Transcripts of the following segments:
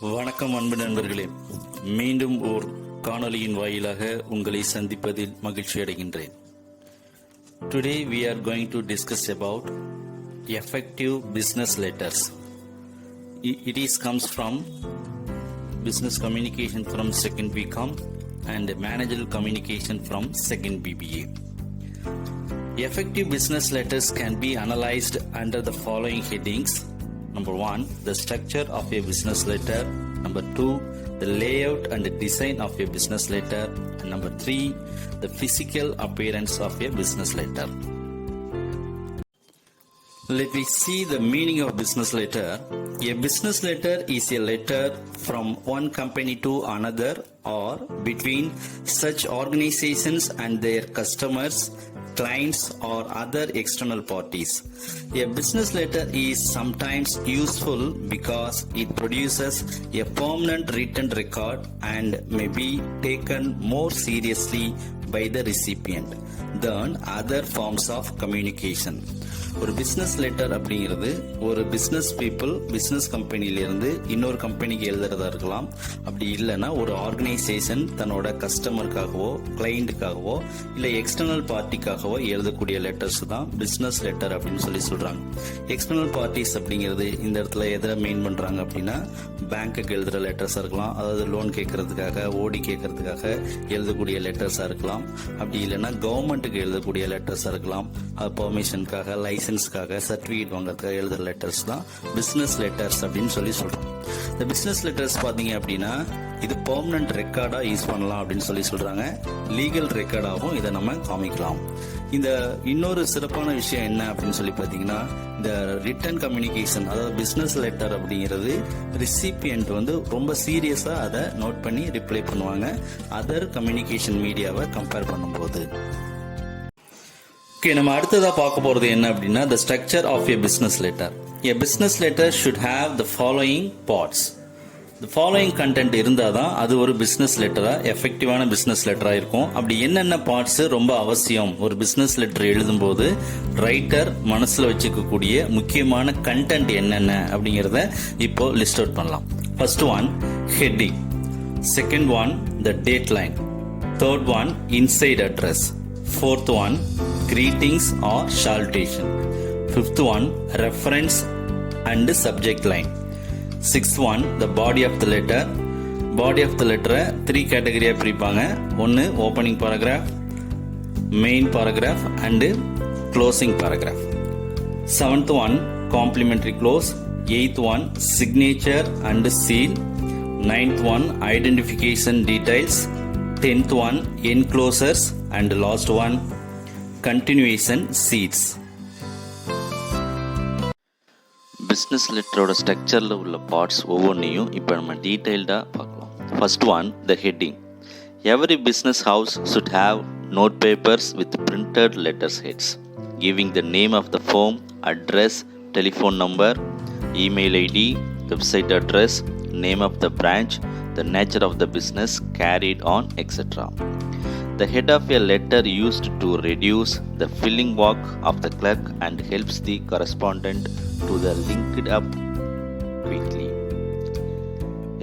வணக்கம் அன்பு நண்பர்களே, மீண்டும் ஓர் காணொலியின் வாயிலாக உங்களை சந்திப்பதில் மகிழ்ச்சி அடைகின்றேன். Today we are going to discuss about effective business letters. It comes from business communication from 2nd BCom and managerial communication from 2nd BBA. Effective business letters can be analyzed under the following headings. Number 1, the structure of a business letter. Number 2, the layout and the design of a business letter. And number 3, the physical appearance of a business letter. Let me see the meaning of business letter. A business letter is a letter from one company to another or between such organizations and their customers, clients or other external parties. A business letter is sometimes useful because it produces a permanent written record and may be taken more seriously by the recipient than other forms of communication. ஒரு business letter அப்படிங்கிறது ஒரு business people business கம்பெனியிலிருந்து இன்னொரு கம்பெனிக்கு எழுதுறதா இருக்கலாம். அப்படி இல்லைன்னா ஒரு organisation தன்னோட கஸ்டமருக்காகவோ கிளைண்ட்டுக்காகவோ இல்லை எக்ஸ்டர்னல் பார்ட்டிக்காகவோ எழுதக்கூடிய லெட்டர்ஸ் தான் பிஸ்னஸ் லெட்டர் அப்படின்னு சொல்றாங்க. எக்ஸ்டர்னல் பார்ட்டிஸ் அப்படிங்கிறது இந்த இடத்துல எதில் மெயின் பண்ணுறாங்க அப்படின்னா பேங்க்குக்கு எழுதுகிற லெட்டர்ஸாக இருக்கலாம், அதாவது லோன் கேட்கறதுக்காக ஓடி கேட்கறதுக்காக எழுதக்கூடிய லெட்டர்ஸாக இருக்கலாம். அப்படி இல்லைன்னா கவர்மெண்ட்டுக்கு எழுதக்கூடிய லெட்டர்ஸாக இருக்கலாம், அது பெர்மிஷனுக்காக லைசன்ஸ்க்காக சர்டிஃபிகேட் வாங்குறதுக்காக எழுதுகிற லெட்டர்ஸ் தான் பிஸ்னஸ் லெட்டர்ஸ் அப்படின்னு சொல்கிறோம். இந்த பிஸ்னஸ் லெட்டர்ஸ் பார்த்தீங்க அப்படின்னா இது பெர்மனன்ட் ரெக்கார்டாக யூஸ் பண்ணலாம் அப்படின்னு சொல்கிறாங்க. லீகல் ரெக்கார்டாகவும் இதை நம்ம காமிக்கலாம். இந்த இன்னொரு சிறப்பான விஷயம் என்ன அப்படின்னு சொல்லி பார்த்தீங்கன்னா, இந்த ரிட்டன் கம்யூனிகேஷன், அதாவது பிஸ்னஸ் லெட்டர் அப்படிங்கிறது ரிசிபியன்ட் வந்து ரொம்ப சீரியஸாக அதை நோட் பண்ணி ரிப்ளை பண்ணுவாங்க அதர் கம்யூனிகேஷன் மீடியாவை கம்பேர் பண்ணும்போது. ஓகே, நம்ம அடுத்ததாக பார்க்க போகிறது என்ன அப்படின்னா, the structure of a business letter. A business letter should have the following parts. The following content இருந்தால் தான் அது ஒரு பிஸ்னஸ் லெட்டராக எஃபெக்டிவான பிஸ்னஸ் லெட்டராக இருக்கும். அப்படி என்னென்ன பார்ட்ஸ் ரொம்ப அவசியம் ஒரு பிஸ்னஸ் லெட்டர் எழுதும்போது ரைட்டர் மனசில் வச்சுக்கக்கூடிய முக்கியமான கண்டென்ட் என்னென்ன அப்படிங்கிறத இப்போ லிஸ்ட் அவுட் பண்ணலாம். First one, heading. Second one, the date line. Third one, inside address. Fourth one, greetings or salutation. Fifth one, reference and subject line. Sixth one, the body of the letter. Body of the letter 3 category பிரிப்பாங்க. ஒன்று opening paragraph, main paragraph and closing paragraph. Seventh one, complimentary close. Eighth one, signature and seal. Ninth one, identification details. 10th one, enclosures and last one, continuation seats. Business லெட்டரோட ஸ்ட்ரக்சரில் உள்ள parts ஒவ்வொன்றையும் இப்போ நம்ம டீட்டெயில்டாக பார்க்கலாம். First one, the heading. Every business house should have note papers with printed letters heads giving the name of the firm, address, telephone number, email ID, website address, name of the branch, the nature of the business carried on, etc. The head of a letter used to reduce the filling work of the clerk and helps the correspondent to the linked up quickly.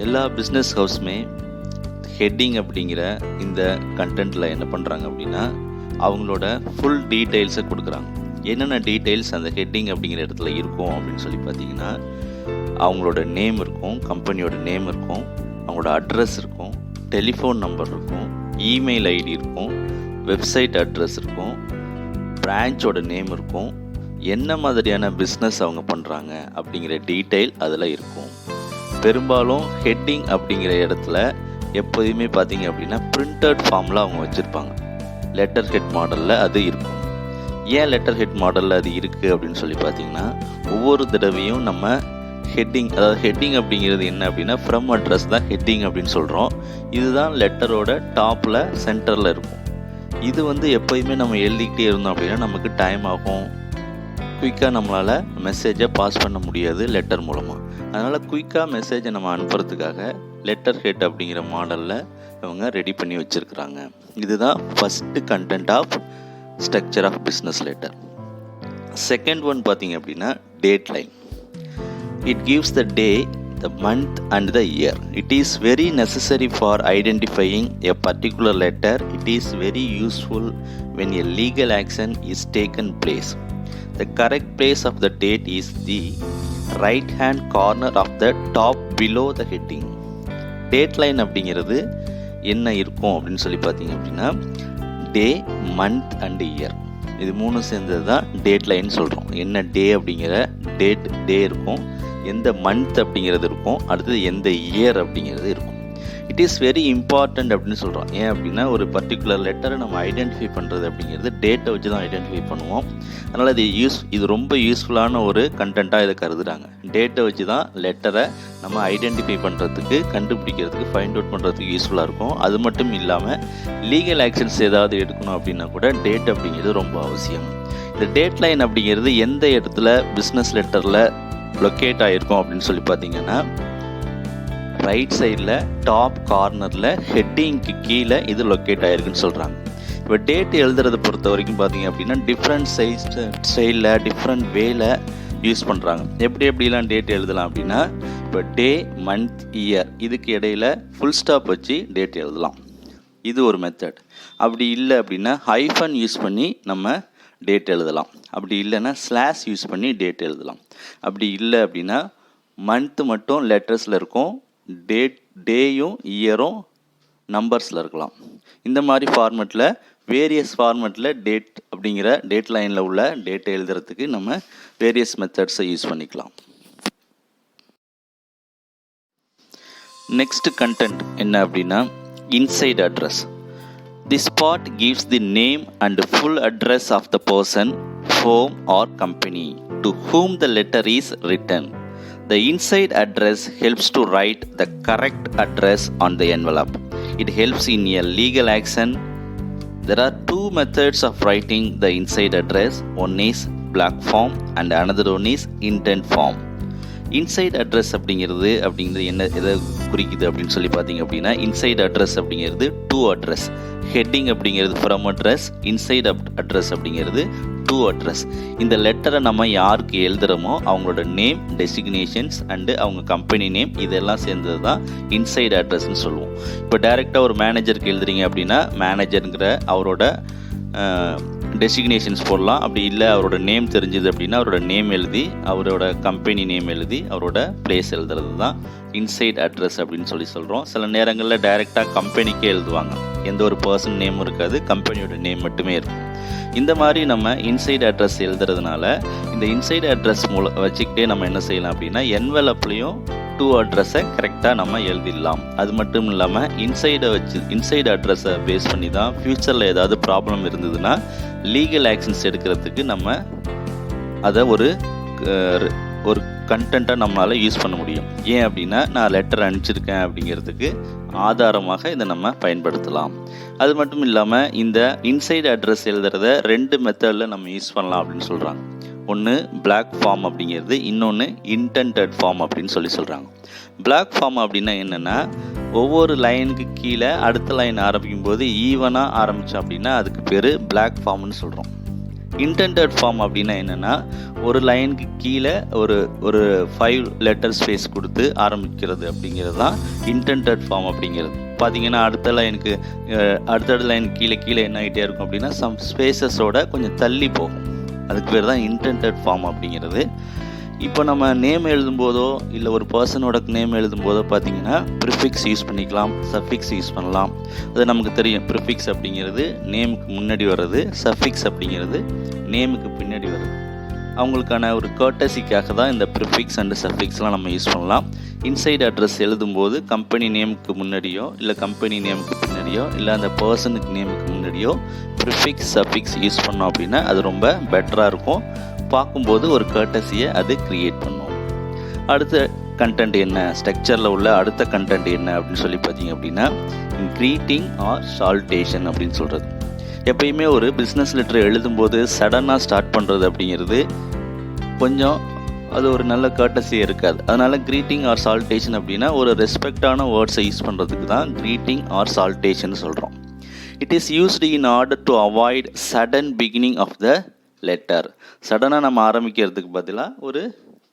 எல்லா business ஹவுஸுமே heading அப்படிங்கிற இந்த கண்டென்ட்டில் என்ன பண்ணுறாங்க அப்படின்னா அவங்களோட full டீட்டெயில்ஸை கொடுக்குறாங்க. என்னென்ன டீட்டெயில்ஸ் அந்த ஹெட்டிங் அப்படிங்கிற இடத்துல இருக்கும் அப்படின்னு சொல்லி பார்த்தீங்கன்னா, அவங்களோட நேம் இருக்கும், கம்பெனியோட நேம் இருக்கும், அவங்களோட அட்ரஸ் இருக்கும், டெலிஃபோன் நம்பர் இருக்கும், இமெயில் ஐடி இருக்கும், வெப்சைட் அட்ரஸ் இருக்கும், பிரான்ச்சோட நேம் இருக்கும், என்ன மாதிரியான பிஸ்னஸ் அவங்க பண்ணுறாங்க அப்படிங்கிற டீட்டெயில் அதில் இருக்கும். பெரும்பாலும் ஹெட்டிங் அப்படிங்கிற இடத்துல எப்போதுமே பார்த்தீங்க அப்படின்னா பிரிண்டட் ஃபார்மில் அவங்க வச்சுருப்பாங்க. லெட்டர் ஹெட் மாடலில் அது இருக்கும். ஏன் லெட்டர் ஹெட் மாடலில் அது இருக்குது அப்படின்னு சொல்லி பார்த்தீங்கன்னா, ஒவ்வொரு தடவையும் நம்ம ஹெட்டிங், அதாவது ஹெட்டிங் அப்படிங்கிறது என்ன அப்படின்னா ஃப்ரம் அட்ரஸ் தான் ஹெட்டிங் அப்படின்னு சொல்கிறோம். இதுதான் லெட்டரோட டாப்பில் சென்டரில் இருக்கும். இது வந்து எப்போயுமே நம்ம எழுதிக்கிட்டே இருந்தோம் அப்படின்னா நமக்கு டைம் ஆகும், குயிக்காக நம்மளால் மெசேஜை பாஸ் பண்ண முடியாது லெட்டர் மூலமாக. அதனால் குயிக்காக மெசேஜை நம்ம அனுப்புறதுக்காக லெட்டர் ஹெட் அப்படிங்கிற மாடலில் இவங்க ரெடி பண்ணி வச்சுருக்குறாங்க. இதுதான் first content of structure of business letter. Second one பார்த்தீங்க அப்படின்னா date line. It gives the day, the month and the year. It is very necessary for identifying a particular letter. It is very useful when a legal action is taken place. The correct place of the date is the right hand corner of the top below the heading. Date line அப்படிங்கிறது என்ன இருக்கும் அப்படின்னு சொல்லி பார்த்தீங்க அப்படின்னா டே, month and year, இது மூணு சேர்ந்தது தான் டேட் லைன் சொல்கிறோம். என்ன டே அப்படிங்கிற டே இருக்கும், எந்த மந்த் அப்படிங்கிறது இருக்கும், அடுத்தது எந்த இயர் அப்படிங்கிறது இருக்கும். இட் இஸ் வெரி இம்பார்ட்டண்ட் அப்படின்னு சொல்கிறோம். ஏன் அப்படின்னா ஒரு பர்டிகுலர் லெட்டரை நம்ம ஐடென்டிஃபை பண்ணுறது அப்படிங்கிறது டேட்டை வச்சு தான் ஐடென்டிஃபை பண்ணுவோம். அதனால் இது ரொம்ப யூஸ்ஃபுல்லான ஒரு கண்டென்ட்டாக இதை கருதுகிறாங்க. டேட்டை வச்சு தான் லெட்டரை நம்ம ஐடென்டிஃபை பண்ணுறதுக்கு, கண்டுபிடிக்கிறதுக்கு, ஃபைண்ட் அவுட் பண்ணுறதுக்கு யூஸ்ஃபுல்லாக இருக்கும். அது மட்டும் இல்லாமல் லீகல் ஆக்ஷன்ஸ் ஏதாவது எடுக்கணும் அப்படின்னா கூட டேட் அப்படிங்கிறது ரொம்ப அவசியம். இந்த டேட் லைன் அப்படிங்கிறது எந்த இடத்துல பிஸ்னஸ் லெட்டரில் லொக்கேட் ஆகிருக்கும் அப்படின்னு சொல்லி பார்த்தீங்கன்னா ரைட் சைடில் டாப் கார்னரில் ஹெட்டிங்க்கு கீழே இது லொக்கேட் ஆகிருக்குன்னு சொல்கிறாங்க. இப்போ டேட் எழுதுறதை பொறுத்த வரைக்கும் பார்த்தீங்க அப்படின்னா டிஃப்ரெண்ட் ஸ்டைலில் டிஃப்ரெண்ட் வேல யூஸ் பண்ணுறாங்க. எப்படிலாம் டேட் எழுதலாம் அப்படின்னா இப்போ டே, மந்த், இயர் இதுக்கு இடையில ஃபுல் ஸ்டாப் வச்சு டேட் எழுதலாம். இது ஒரு மெத்தட். அப்படி இல்லை அப்படின்னா ஹைஃபன் யூஸ் பண்ணி நம்ம டேட் எழுதலாம். அப்படி இல்லைன்னா ஸ்லாஷ் யூஸ் பண்ணி டேட் எழுதலாம். அப்படி இல்லை அப்படின்னா மந்த்து மட்டும் லெட்டர்ஸில் இருக்கும், டேயும் இயரும் நம்பர்ஸில் இருக்கலாம். இந்த மாதிரி ஃபார்மெட்டில் வேரியஸ் ஃபார்மெட்டில் டேட் அப்படிங்கிற டேட் லைனில் உள்ள டேட்டை எழுதுறதுக்கு நம்ம வேரியஸ் மெத்தட்ஸை யூஸ் பண்ணிக்கலாம். நெக்ஸ்ட் கண்டென்ட் என்ன அப்படின்னா inside address. This part gives the name and full address of the person, firm or company to whom the letter is written. The inside address helps to write the correct address on the envelope. It helps in a legal action. There are two methods of writing the inside address. One is blank form and another one is intent form. Inside address அப்படிங்கிறது என்ன எதை குறிக்குது அப்படின்னு சொல்லி பார்த்தீங்க அப்படின்னா inside address அப்படிங்கிறது to address. Heading அப்படிங்கிறது ஃப்ரம் அட்ரஸ், இன்சைட் அட்ரஸ் அப்படிங்கிறது டூ அட்ரஸ். இந்த லெட்டரை நம்ம யாருக்கு எழுதுகிறோமோ அவங்களோட நேம், டெசிக்னேஷன்ஸ் அண்டு அவங்க கம்பெனி நேம் இதெல்லாம் சேர்ந்தது தான் இன்சைட் அட்ரஸ்ன்னு சொல்லுவோம். இப்போ டைரெக்டாக ஒரு மேனேஜருக்கு எழுதுறீங்க அப்படின்னா மேனேஜருங்கிற அவரோட டெசிக்னேஷன்ஸ் போடலாம். அப்படி இல்லை அவரோட நேம் தெரிஞ்சுது அப்படின்னா அவரோட நேம் எழுதி, அவரோட கம்பெனி நேம் எழுதி, அவரோட பிளேஸ் எழுதுறது தான் இன்சைட் அட்ரஸ் அப்படின்னு சொல்கிறோம். சில நேரங்களில் டைரெக்டாக கம்பெனிக்கே எழுதுவாங்க, எந்த ஒரு பர்சன் நேமும் இருக்காது, கம்பெனியோட நேம் மட்டுமே இருக்கும். இந்த மாதிரி நம்ம இன்சைட் அட்ரஸ் எழுதுறதுனால இந்த இன்சைட் அட்ரஸ் வச்சுக்கிட்டே நம்ம என்ன செய்யலாம் அப்படின்னா என்வெலப்லேயும் டூ அட்ரஸை கரெக்டாக நம்ம எழுதிடலாம். அது மட்டும் இல்லாமல் இன்சைட் அட்ரஸை பேஸ் பண்ணி தான் ஃப்யூச்சரில் ஏதாவது ப்ராப்ளம் இருந்ததுன்னா லீகல் ஆக்ஷன்ஸ் எடுக்கிறதுக்கு நம்ம அதை ஒரு கண்டென்ட்டாக நம்மளால் யூஸ் பண்ண முடியும். ஏன் அப்படின்னா நான் லெட்டர் அனுப்பிச்சிருக்கேன் அப்படிங்கிறதுக்கு ஆதாரமாக இதை நம்ம பயன்படுத்தலாம். அது மட்டும் இல்லாமல் இந்த இன்சைட் அட்ரஸ் எழுதுறத ரெண்டு மெத்தடில் நம்ம யூஸ் பண்ணலாம் அப்படின்னு சொல்கிறாங்க. ஒன்று பிளாக் ஃபார்ம் அப்படிங்கிறது, இன்னொன்று இன்டெண்டட் ஃபார்ம் அப்படின்னு சொல்கிறாங்க. பிளாக் ஃபார்ம் அப்படின்னா என்னென்னா ஒவ்வொரு லைனுக்கு கீழே அடுத்த லைன் ஆரம்பிக்கும் போது ஈவனாக ஆரம்பித்தோம் அப்படின்னா அதுக்கு பேர் பிளாக் ஃபார்ம்னு சொல்கிறோம். இன்டெண்டட் ஃபார்ம் அப்படின்னா என்னென்னா ஒரு லைனுக்கு கீழே ஒரு 5 லெட்டர் ஸ்பேஸ் கொடுத்து ஆரம்பிக்கிறது அப்படிங்கிறது தான் இன்டெண்டட் ஃபார்ம் அப்படிங்கிறது. பார்த்தீங்கன்னா அடுத்த லைன் கீழே என்ன ஆகிட்டே இருக்கும் அப்படின்னா சம் ஸ்பேசஸோட கொஞ்சம் தள்ளி போகும். அதுக்கு பேர் தான் இன்டெண்டட் ஃபார்ம் அப்படிங்கிறது. இப்போ நம்ம நேம் எழுதும்போதோ இல்லை ஒரு பர்சனோட நேம் எழுதும்போதோ பார்த்தீங்கன்னா ப்ரிஃபிக்ஸ் யூஸ் பண்ணிக்கலாம், சஃபிக்ஸ் யூஸ் பண்ணலாம். அது நமக்கு தெரியும். ப்ரிஃபிக்ஸ் அப்படிங்கிறது நேமுக்கு முன்னாடி வர்றது, சஃபிக்ஸ் அப்படிங்கிறது நேமுக்கு பின்னாடி வர்றது. அவங்களுக்கான ஒரு கர்ட்டசிக்காக தான் இந்த ப்ரிஃபிக்ஸ் அண்டு சஃபிக்ஸ்லாம் நம்ம யூஸ் பண்ணலாம். இன்சைட் அட்ரஸ் எழுதும்போது கம்பெனி நேமுக்கு முன்னாடியோ இல்லை கம்பெனி நேமுக்கு பின்னாடியோ இல்லை அந்த பர்சனுக்கு நேமுக்கு முன்னாடியோ ப்ரிஃபிக்ஸ் சஃபிக்ஸ் யூஸ் பண்ணோம் அப்படின்னா அது ரொம்ப பெட்டராக இருக்கும். பார்க்கும்போது ஒரு கர்ட்டசியை அது க்ரியேட் பண்ணும். அடுத்த கண்டென்ட் என்ன, ஸ்ட்ரக்சரில் உள்ள அடுத்த கண்டென்ட் என்ன அப்படின்னு சொல்லி பார்த்தீங்க அப்படின்னா க்ரீட்டிங் ஆர் சால்டேஷன் அப்படின்னு சொல்கிறது. எப்பயுமே ஒரு பிஸ்னஸ் லெட்டர் எழுதும்போது சடனாக ஸ்டார்ட் பண்ணுறது அப்படிங்கிறது கொஞ்சம் அது ஒரு நல்ல கர்ட்டசியே இருக்காது. அதனால் க்ரீட்டிங் ஆர் சால்டேஷன் அப்படின்னா ஒரு ரெஸ்பெக்டான வேர்ட்ஸை யூஸ் பண்ணுறதுக்கு தான் க்ரீட்டிங் ஆர் சால்டேஷன் சொல்கிறோம். It is used in order to avoid sudden beginning of the letter. சடனாக நம்ம ஆரம்பிக்கிறதுக்கு பதிலாக ஒரு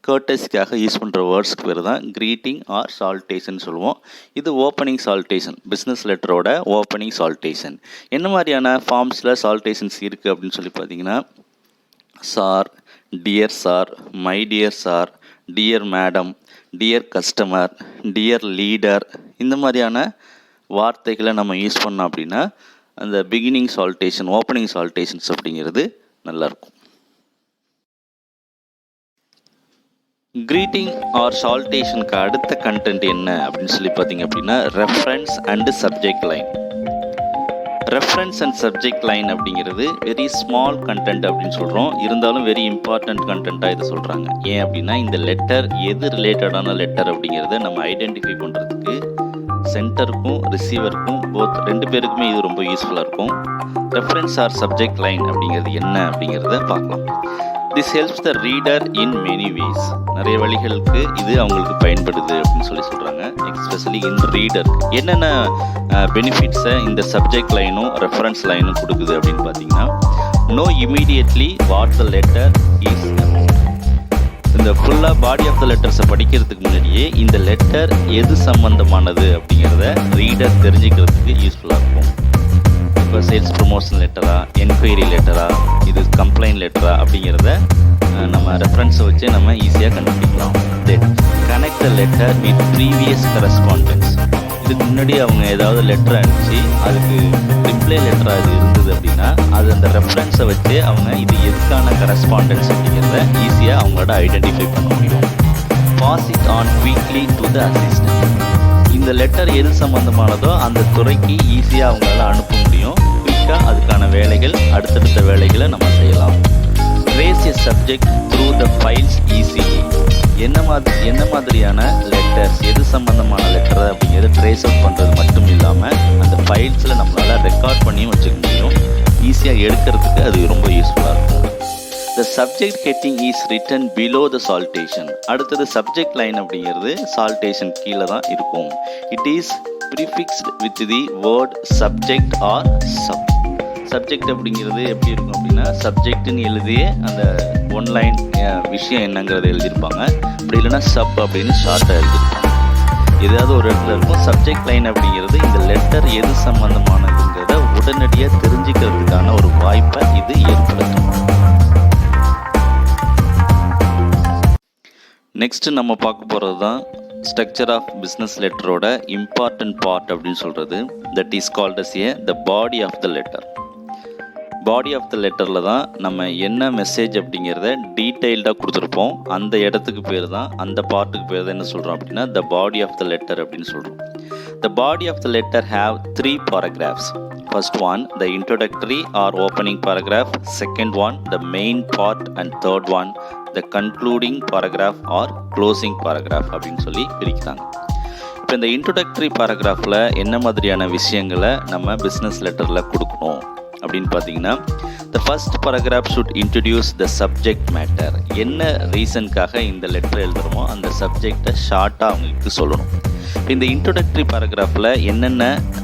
கர்டஸிக்காக யூஸ் பண்ணுற வேர்ட்ஸ்க்கு பேர் தான் க்ரீட்டிங் ஆர் சால்டேஷன் சொல்லுவோம். இது ஓப்பனிங் சால்டேஷன், பிஸ்னஸ் லெட்டரோட ஓப்பனிங் சால்டேஷன். என்ன மாதிரியான ஃபார்ம்ஸில் சால்டேஷன்ஸ் இருக்குது அப்படின்னு சொல்லி பார்த்தீங்கன்னா, sir, dear sir, my dear sir, dear madam, dear customer, dear leader, இந்த மாதிரியான வார்த்தைகளை நம்ம யூஸ் பண்ணோம் அப்படின்னா அந்த பிகினிங் சால்டேஷன், ஓப்பனிங் சால்டேஷன்ஸ் அப்படிங்கிறது நல்லாயிருக்கும். க்ரீட்டிங் ஆர் சால்டேஷனுக்கு அடுத்த கண்டென்ட் என்ன அப்படின்னு சொல்லி பார்த்தீங்க அப்படின்னா, reference and subject line. Reference and subject line அப்படிங்கிறது வெரி ஸ்மால் கண்டென்ட் அப்படின்னு சொல்கிறோம். இருந்தாலும் வெரி இம்பார்ட்டண்ட் கண்டென்ட்டாக இதை சொல்கிறாங்க. ஏன் அப்படின்னா, இந்த லெட்டர் எது ரிலேட்டடான லெட்டர் அப்படிங்கிறத நம்ம ஐடென்டிஃபை பண்ணுறதுக்கு சென்டருக்கும் ரிசீவருக்கும் ரெண்டு பேருக்குமே இது ரொம்ப யூஸ்ஃபுல்லாக இருக்கும். ரெஃபரன்ஸ் ஆர் சப்ஜெக்ட் லைன் அப்படிங்கிறது என்ன அப்படிங்கிறத பார்க்கலாம். This helps the reader in many ways. நிறைய வழிகளுக்கு இது அவங்களுக்கு பயன்படுது அப்படின்னு சொல்கிறாங்க. எஸ்பெஷலி இன் ரீடர் என்னென்ன பெனிஃபிட்ஸை இந்த சப்ஜெக்ட் லைனும் ரெஃபரன்ஸ் லைனும் கொடுக்குது அப்படின்னு பார்த்தீங்கன்னா, know immediately what the letter is. இந்த ஃபுல்லாக பாடி ஆஃப் த லெட்டர்ஸை படிக்கிறதுக்கு முன்னாடியே இந்த லெட்டர் எது சம்மந்தமானது அப்படிங்கிறத ரீடர் தெரிஞ்சுக்கிறதுக்கு யூஸ்ஃபுல்லாக இருக்கும். இப்போ சேல்ஸ் ப்ரொமோஷன் லெட்டரா, என்கொயரி லெட்டரா, இது கம்ப்ளைண்ட் லெட்டரா அப்படிங்கிறத நம்ம ரெஃபரன்ஸை வச்சு நம்ம ஈஸியாக கண்டுபிடிக்கலாம். Then connect the letter with previous correspondence. இதுக்கு முன்னாடி அவங்க ஏதாவது லெட்டர் அனுப்பிச்சு அதுக்கு ரிப்ளை லெட்டராக இது இருந்தது அப்படின்னா அது அந்த ரெஃபரன்ஸை வச்சு அவங்க இது எதுக்கான கரஸ்பாண்டன்ஸ் அப்படிங்கிறத ஈஸியாக அவங்களோட ஐடென்டிஃபை பண்ண முடியும். Pass it on quickly to the assistant. இந்த லெட்டர் எது சம்மந்தமானதோ அந்த துறைக்கு ஈஸியாக அவங்களால அனுப்ப முடியும். குயிக்காக அதுக்கான வேலைகள், அடுத்தடுத்த வேலைகளை நம்ம செய்யலாம். Trace a subject through the files easily. என்ன மாதிரியான லெட்டர்ஸ், எது சம்மந்தமான லெட்டர் அப்படிங்கிறத ட்ரேஸ் அவுட் பண்ணுறது மட்டும் இல்லாமல் அந்த ஃபைல்ஸில் நம்மளால் ரெக்கார்ட் பண்ணியும் வச்சுக்க முடியும். ஈஸியாக எடுக்கிறதுக்கு அது ரொம்ப யூஸ்ஃபுல்லாக இருக்கும். The subject heading is written below the salutation. அடுத்தது சப்ஜெக்ட் லைன் அப்படிங்கிறது சால்டேஷன் கீழே தான் இருக்கும். It is prefixed with the word subject or sub. Subject அப்படிங்கிறது எப்படி இருக்கும் அப்படின்னா, சப்ஜெக்ட்னு எழுதியே அந்த ஒன் லைன் விஷயம் என்னங்கிறத எழுதியிருப்பாங்க. அப்படி இல்லைன்னா சப் அப்படின்னு ஷார்ட்டாக எழுதியிருப்பாங்க. ஏதாவது ஒரு இடத்துல இருக்கும். சப்ஜெக்ட் லைன் அப்படிங்கிறது இந்த லெட்டர் எது சம்மந்தமானதுங்கிறத உடனடியாக தெரிஞ்சுக்கிறதுக்கான ஒரு வாய்ப்பை இது ஏற்படுத்தும். நெக்ஸ்ட் நம்ம பார்க்க போகிறது தான் ஸ்ட்ரக்சர் ஆஃப் பிஸ்னஸ் லெட்டரோட இம்பார்ட்டன்ட் பார்ட் அப்படின்னு சொல்கிறது. That is called as the body of the letter. Body of the லெட்டரில் தான் நம்ம என்ன மெசேஜ் அப்படிங்கிறத டீட்டெயில்டாக கொடுத்துருப்போம். அந்த இடத்துக்கு பேர் தான், அந்த பார்ட்டுக்கு பேர் தான் என்ன சொல்கிறோம் அப்படின்னா த பாடி ஆஃப் த லெட்டர் அப்படின்னு சொல்கிறோம். The body of the letter have 3 paragraphs. First one, the introductory or opening paragraph. Second one, the main part. And third one, the concluding paragraph or closing paragraph அப்படின்னு சொல்லி பிரிக்கிறாங்க. இப்போ இந்த introductory பாராகிராஃபில் என்ன மாதிரியான விஷயங்களை நம்ம பிஸ்னஸ் லெட்டரில் கொடுக்கணும் அப்படின்னு பார்த்தீங்கன்னா, the first paragraph should introduce the subject matter. என்ன ரீசனுக்காக இந்த லெட்டர் எழுதுகிறோமோ அந்த சப்ஜெக்டை ஷார்ட்டாக அவங்களுக்கு சொல்லணும். இந்த இன்ட்ரோடக்டரி பாராகிராஃபில் என்னென்ன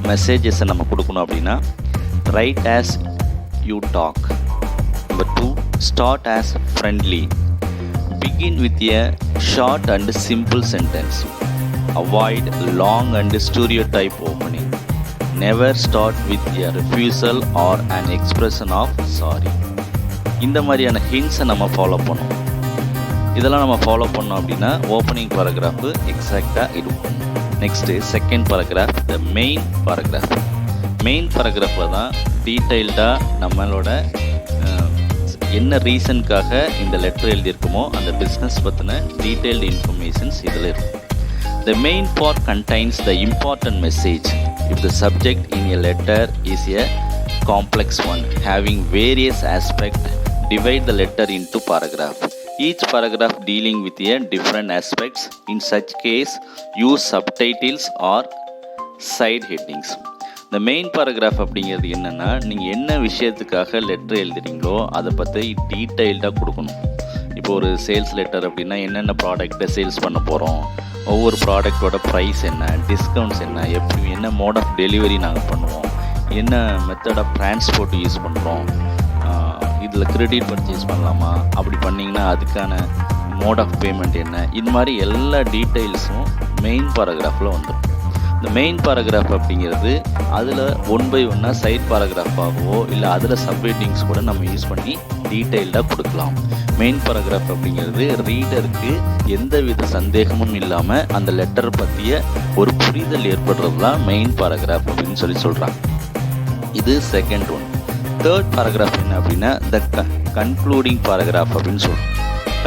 மெசேஜஸை நம்ம கொடுக்கணும் அப்படின்னா, write as you talk. Number 2, start as friendly. Begin with a short and simple sentence. Avoid long and stereotype opening. Never start with a refusal or an expression of sorry. இந்த மாதிரியான ஹிண்ட்ஸை நம்ம follow பண்ணணும். இதெல்லாம் நம்ம follow பண்ணோம் அப்படின்னா opening paragraph எக்ஸாக்டாக இருக்கும். Next second paragraph, the main paragraph. Main பாராகிராஃபில் தான் டீட்டெயில்டாக நம்மளோட என்ன ரீசனுக்காக இந்த லெட்டர் எழுதியிருக்குமோ அந்த பிஸ்னஸ் பற்றின டீட்டெயில்டு இன்ஃபர்மேஷன்ஸ் இதில் இருக்கும். The main part contains the important message. If the subject in a letter is a complex one having various aspects, divide the letter into paragraph. Each paragraph dealing with a different aspects. In such case, use subtitles or side headings. இந்த main paragraph அப்படிங்கிறது என்னென்னா, நீங்கள் என்ன விஷயத்துக்காக letter எழுதுறீங்களோ அதை பற்றி டீட்டெயில்டாக கொடுக்கணும். இப்போ ஒரு சேல்ஸ் லெட்டர் அப்படின்னா என்னென்ன ப்ராடக்ட்டை சேல்ஸ் பண்ண போகிறோம், ஒவ்வொரு ப்ராடக்டோட ப்ரைஸ் என்ன, டிஸ்கவுண்ட்ஸ் என்ன, எப்படி என்ன மோட் ஆஃப் டெலிவரி நாங்கள் பண்ணுவோம், என்ன மெத்தட் ஆஃப் டிரான்ஸ்போர்ட் யூஸ் பண்ணுறோம், இதில் கிரெடிட் பர்ச்சேஸ் பண்ணலாமா, அப்படி பண்ணிங்கன்னா அதுக்கான மோட் ஆஃப் பேமெண்ட் என்ன, இந்த மாதிரி எல்லா டீட்டெயில்ஸும் மெயின் பேராகிராஃபில் வந்துடும். இந்த மெயின் பேராகிராஃப் அப்படிங்கிறது அதில் 1 by 1 சைட் பேராகிராஃபாகவோ இல்லை அதில் சப்ஹெட்டிங்ஸ் கூட நம்ம யூஸ் பண்ணி டீட்டெயில்டாக கொடுக்கலாம். மெயின் பேராகிராஃப் அப்படிங்கிறது ரீடருக்கு எந்த வித சந்தேகமும் இல்லாமல் அந்த லெட்டர் பற்றிய ஒரு புரிதல் ஏற்படுறது தான் மெயின் பேராகிராஃப் அப்படின்னு சொல்கிறாங்க. இது செகண்ட் ஒன். தேர்ட் பேராகிராஃப் என்ன அப்படின்னா த கன்க்ளூடிங் பேராகிராஃப் அப்படின்னு சொல்கிறோம்.